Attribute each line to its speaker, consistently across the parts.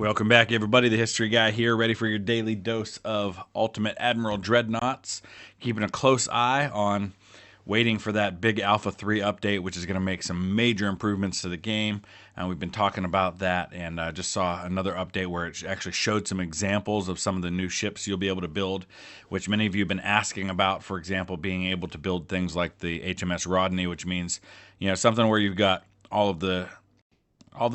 Speaker 1: Welcome back, everybody. The History Guy here, ready for your daily dose of Ultimate Admiral Dreadnoughts. Keeping a close eye on waiting for that big Alpha 3 update, which is going to make some major improvements to the game. And we've been talking about that, and just saw another update where it actually showed some examples of some of the new ships you'll be able to build, which many of you have been asking about. For example, being able to build things like the HMS Rodney, which means, something where you've got all the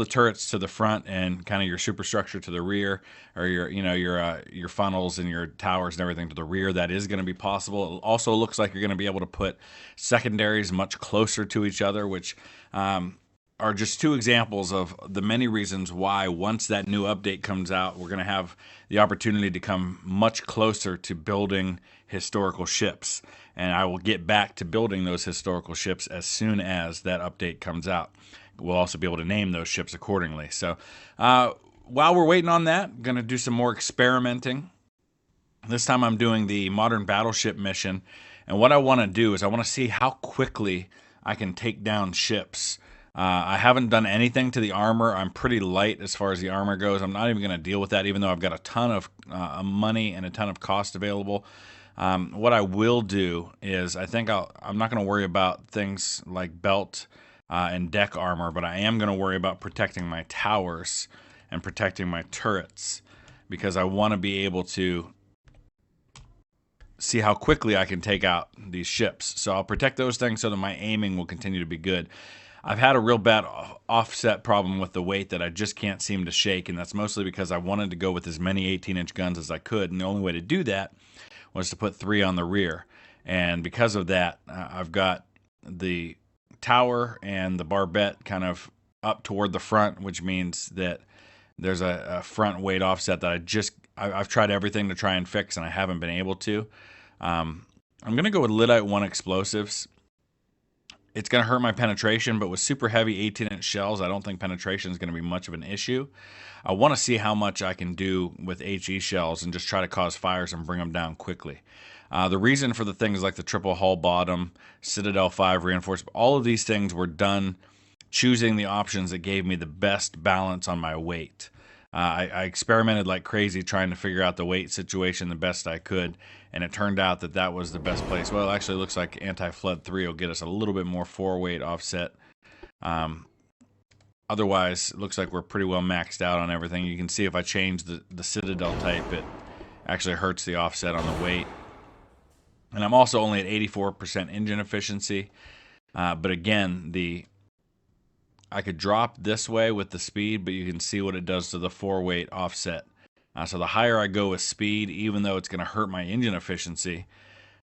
Speaker 1: turrets to the front and kind of your superstructure to the rear, or your funnels and your towers and everything to the rear. That is going to be possible. It also looks like you're going to be able to put secondaries much closer to each other, which are just two examples of the many reasons why once that new update comes out, we're going to have the opportunity to come much closer to building historical ships. And I will get back to building those historical ships as soon as that update comes out. We'll also be able to name those ships accordingly. So while we're waiting on that, I'm going to do some more experimenting. This time I'm doing the modern battleship mission. And what I want to do is I want to see how quickly I can take down ships. I haven't done anything to the armor. I'm pretty light as far as the armor goes. I'm not even going to deal with that, even though I've got a ton of money and a ton of cost available. What I will do is I'm not going to worry about things like belt and deck armor, but I am going to worry about protecting my towers and protecting my turrets, because I want to be able to see how quickly I can take out these ships. So I'll protect those things so that my aiming will continue to be good. I've had a real bad offset problem with the weight that I just can't seem to shake, and that's mostly because I wanted to go with as many 18-inch guns as I could, and the only way to do that was to put 3 on the rear. And because of that, I've got the tower and the barbette kind of up toward the front, which means that there's a front weight offset that I've tried everything to try and fix, and I haven't been able to. I'm going to go with Lyddite 1 explosives. It's going to hurt my penetration, but with super heavy 18-inch shells, I don't think penetration is going to be much of an issue. I want to see how much I can do with HE shells and just try to cause fires and bring them down quickly. The reason for the things like the triple hull bottom, Citadel 5 reinforcement, all of these things were done choosing the options that gave me the best balance on my weight. I experimented like crazy trying to figure out the weight situation the best I could, and it turned out that that was the best place. Well, it actually looks like Anti-Flood 3 will get us a little bit more 4-weight offset. Otherwise, it looks like we're pretty well maxed out on everything. You can see if I change the Citadel type, it actually hurts the offset on the weight. And I'm also only at 84% engine efficiency. But again, I could drop this way with the speed, but you can see what it does to the 4-weight offset. So the higher I go with speed, even though it's going to hurt my engine efficiency,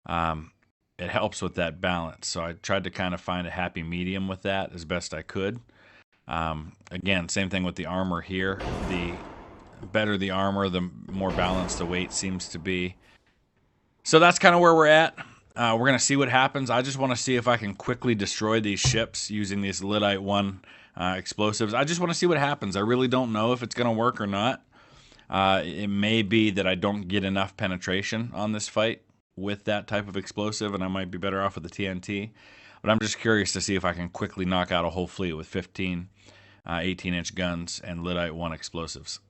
Speaker 1: it helps with that balance. So I tried to kind of find a happy medium with that as best I could. Again, same thing with the armor here. The better the armor, the more balanced the weight seems to be. So that's kind of where we're at. We're going to see what happens. I just want to see if I can quickly destroy these ships using these Lyddite 1 explosives. I just want to see what happens. I really don't know if it's going to work or not. It may be that I don't get enough penetration on this fight with that type of explosive, and I might be better off with the TNT. But I'm just curious to see if I can quickly knock out a whole fleet with 15 18-inch guns and Lyddite 1 explosives.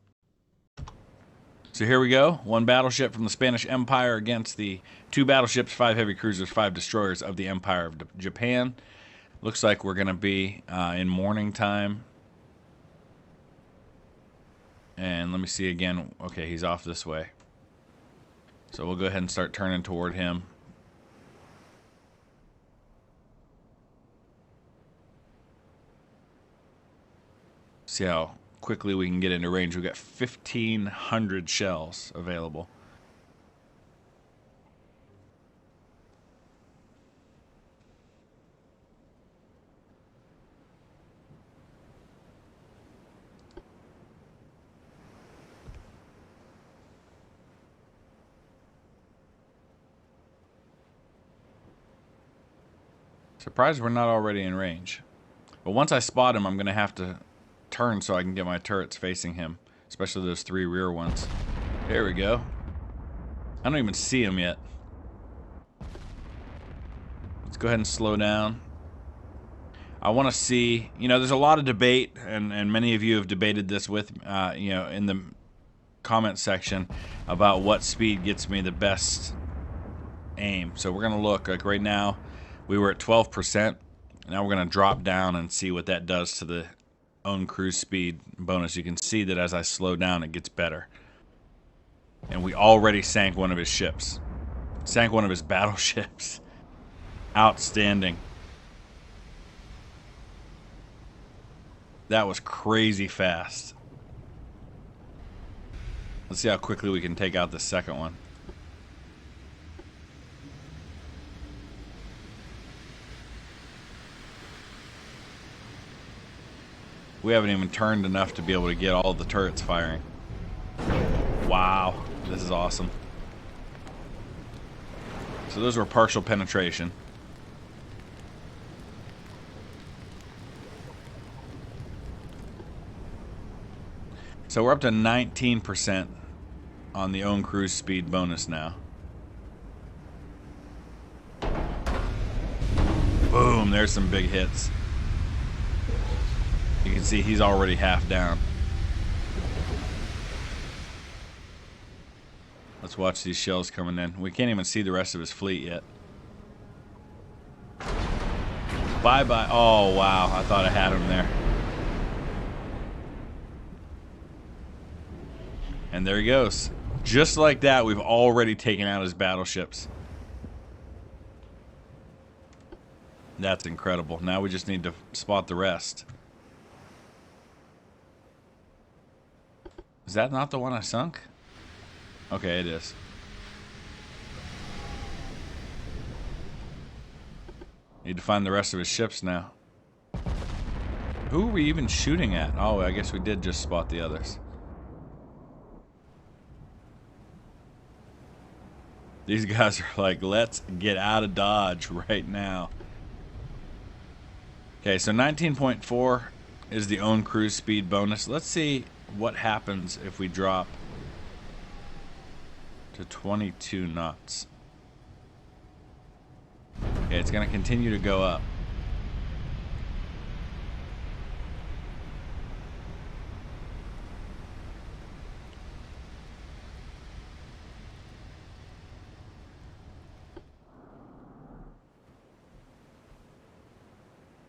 Speaker 1: So here we go. 1 battleship from the Spanish Empire against the 2 battleships, 5 heavy cruisers, 5 destroyers of the Empire of Japan. Looks like we're going to be in morning time. And let me see again. Okay, he's off this way. So we'll go ahead and start turning toward him. See how quickly we can get into range. We've got 1,500 shells available. Surprised we're not already in range. But once I spot him, I'm going to have to turn so I can get my turrets facing him, especially those 3 rear ones. There we go. I don't even see him yet. Let's go ahead and slow down. I want to see, there's a lot of debate, and many of you have debated this with, in the comment section about what speed gets me the best aim. So we're going to look, like right now, we were at 12%. Now we're going to drop down and see what that does to the own cruise speed bonus. You can see that as I slow down, it gets better. And we already sank one of his ships. Sank one of his battleships. Outstanding. That was crazy fast. Let's see how quickly we can take out the second one. We haven't even turned enough to be able to get all the turrets firing. Wow, this is awesome. So those were partial penetration. So we're up to 19% on the own cruise speed bonus now. Boom, there's some big hits. You can see he's already half down. Let's watch these shells coming in. We can't even see the rest of his fleet yet. Bye-bye. Oh, wow. I thought I had him there. And there he goes. Just like that, we've already taken out his battleships. That's incredible. Now we just need to spot the rest. Is that not the one I sunk? Okay, it is. Need to find the rest of his ships now. Who are we even shooting at? Oh, I guess we did just spot the others. These guys are like, let's get out of Dodge right now. Okay, so 19.4 is the own cruise speed bonus. Let's see what happens if we drop to 22 knots. Okay, it's going to continue to go up.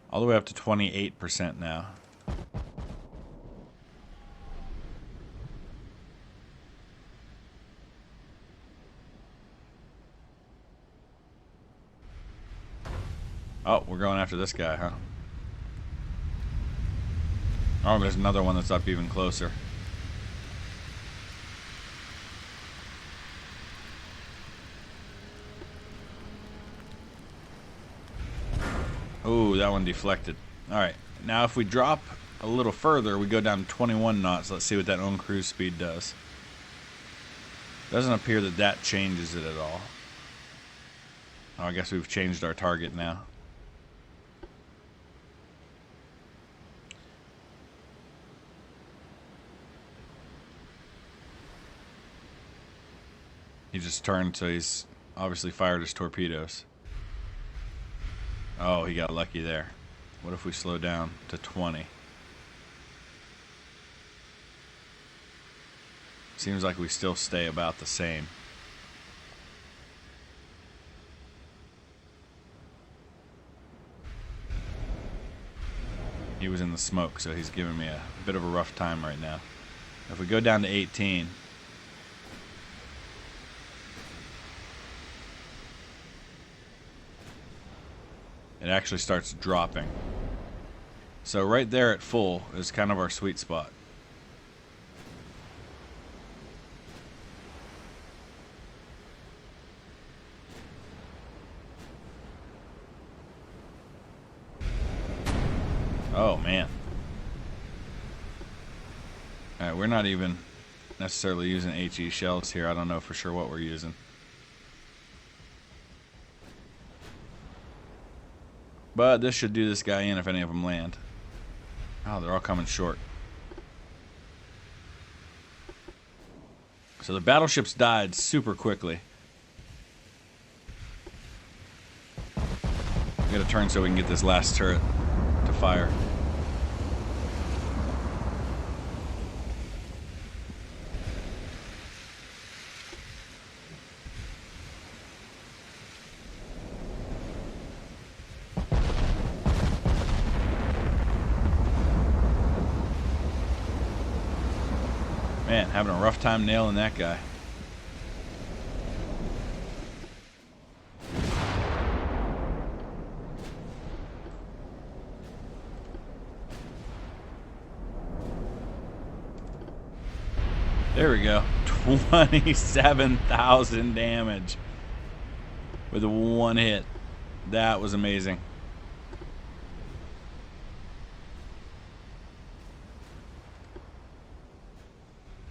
Speaker 1: All the way up to 28% now. Oh, we're going after this guy, huh? Oh, there's another one that's up even closer. Ooh, that one deflected. Alright, now if we drop a little further, we go down to 21 knots. Let's see what that own cruise speed does. Doesn't appear that that changes it at all. Oh, I guess we've changed our target now. He just turned, so he's obviously fired his torpedoes. Oh, he got lucky there. What if we slow down to 20? Seems like we still stay about the same. He was in the smoke, so he's giving me a bit of a rough time right now. If we go down to 18... it actually starts dropping. So right there at full is kind of our sweet spot. Oh man. Alright, we're not even necessarily using HE shells here. I don't know for sure what we're using. But this should do this guy in if any of them land. Oh, they're all coming short. So the battleships died super quickly. I'm gonna turn so we can get this last turret to fire. Man, having a rough time nailing that guy. There we go. 27,000 damage with one hit. That was amazing.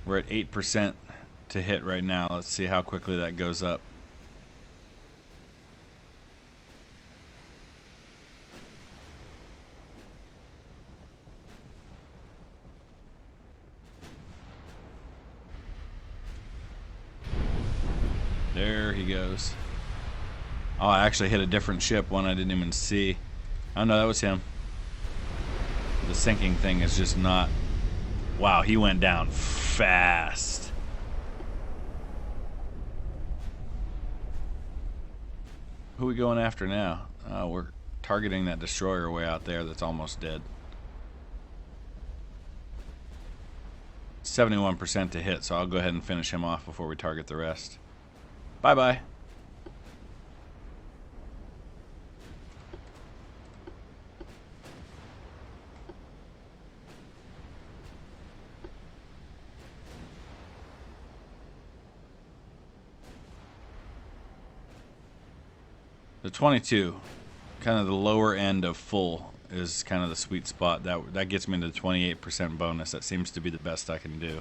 Speaker 1: We're at 8% to hit right now. Let's see how quickly that goes up. There he goes. Oh, I actually hit a different ship, one I didn't even see. Oh no, that was him. The sinking thing is just not... Wow, he went down fast. Who are we going after now? We're targeting that destroyer way out there that's almost dead. 71% to hit, so I'll go ahead and finish him off before we target the rest. Bye-bye. The 22, kind of the lower end of full, is kind of the sweet spot. That gets me to the 28% bonus. That seems to be the best I can do.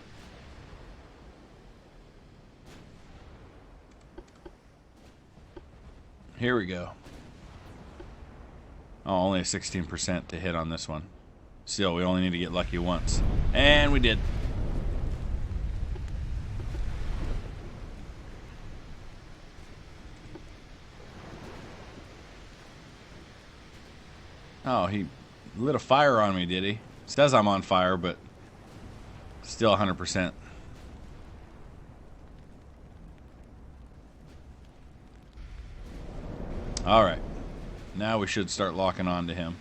Speaker 1: Here we go. Oh, only a 16% to hit on this one. Still, we only need to get lucky once. And we did. Oh, he lit a fire on me, did he? Says I'm on fire, but still 100%. All right. Now we should start locking on to him.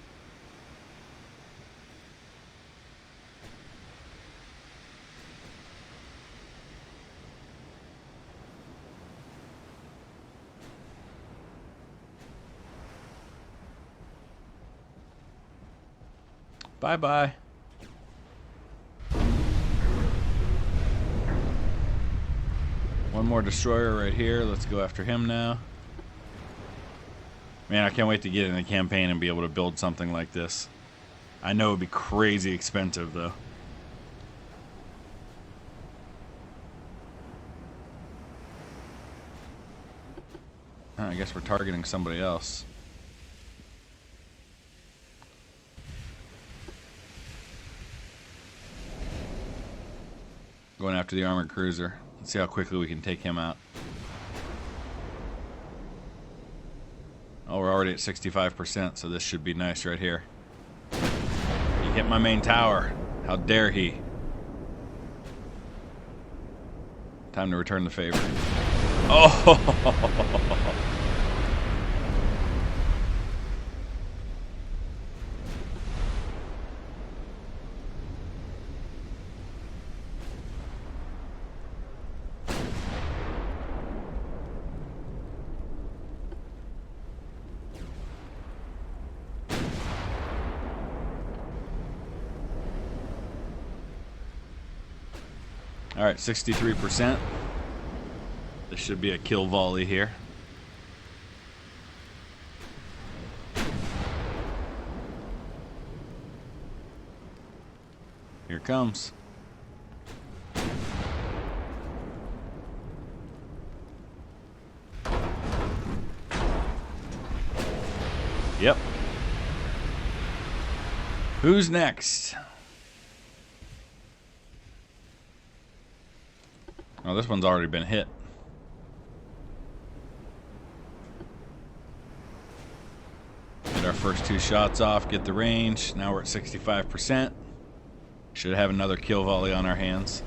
Speaker 1: Bye-bye. One more destroyer right here. Let's go after him now. Man, I can't wait to get in the campaign and be able to build something like this. I know it would be crazy expensive, though. I guess we're targeting somebody else. Going after the armored cruiser. Let's see how quickly we can take him out. Oh, we're already at 65%, so this should be nice right here. He hit my main tower. How dare he? Time to return the favor. Oh! All right, 63%. This should be a kill volley here. Here it comes. Yep. Who's next? Oh, this one's already been hit. Get our first 2 shots off, get the range. Now we're at 65%. Should have another kill volley on our hands.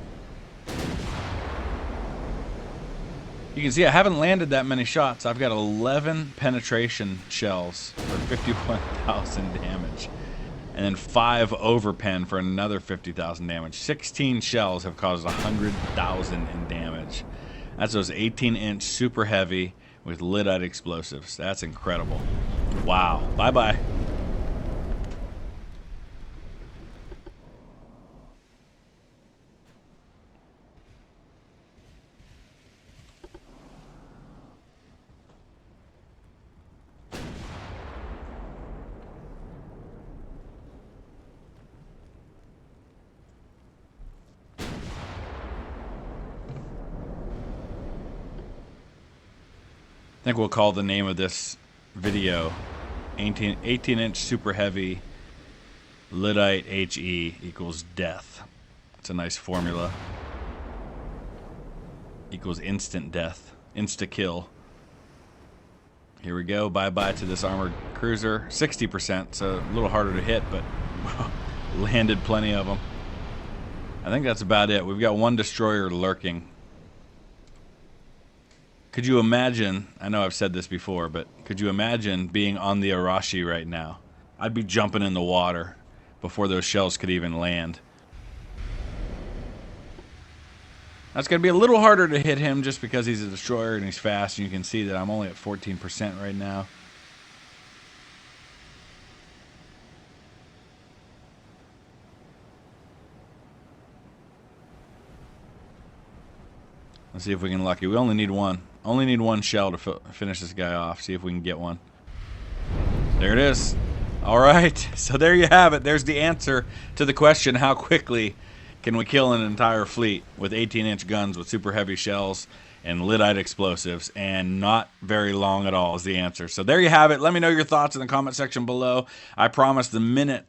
Speaker 1: You can see I haven't landed that many shots. I've got 11 penetration shells for 51,000 damage. And then 5 overpen for another 50,000 damage. 16 shells have caused 100,000 in damage. That's those 18-inch super heavy with lyddite explosives. That's incredible. Wow. Bye-bye. I think we'll call the name of this video 18-inch super heavy lyddite HE equals death. It's a nice formula. Equals instant death. Insta-kill. Here we go. Bye-bye to this armored cruiser. 60%, so a little harder to hit, but landed plenty of them. I think that's about it. We've got 1 destroyer lurking. Could you imagine, I know I've said this before, but could you imagine being on the Arashi right now? I'd be jumping in the water before those shells could even land. That's going to be a little harder to hit him just because he's a destroyer and he's fast, and you can see that I'm only at 14% right now. Let's see if we can lucky. We only need 1. Only need 1 shell to finish this guy off. See if we can get one. There it is. All right. So there you have it. There's the answer to the question, how quickly can we kill an entire fleet with 18-inch guns with super heavy shells and lyddite explosives? And not very long at all is the answer. So there you have it. Let me know your thoughts in the comment section below. I promise the minute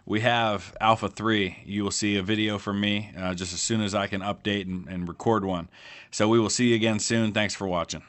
Speaker 1: we have Alpha 3, you will see a video from me just as soon as I can update and record one. So we will see you again soon. Thanks for watching.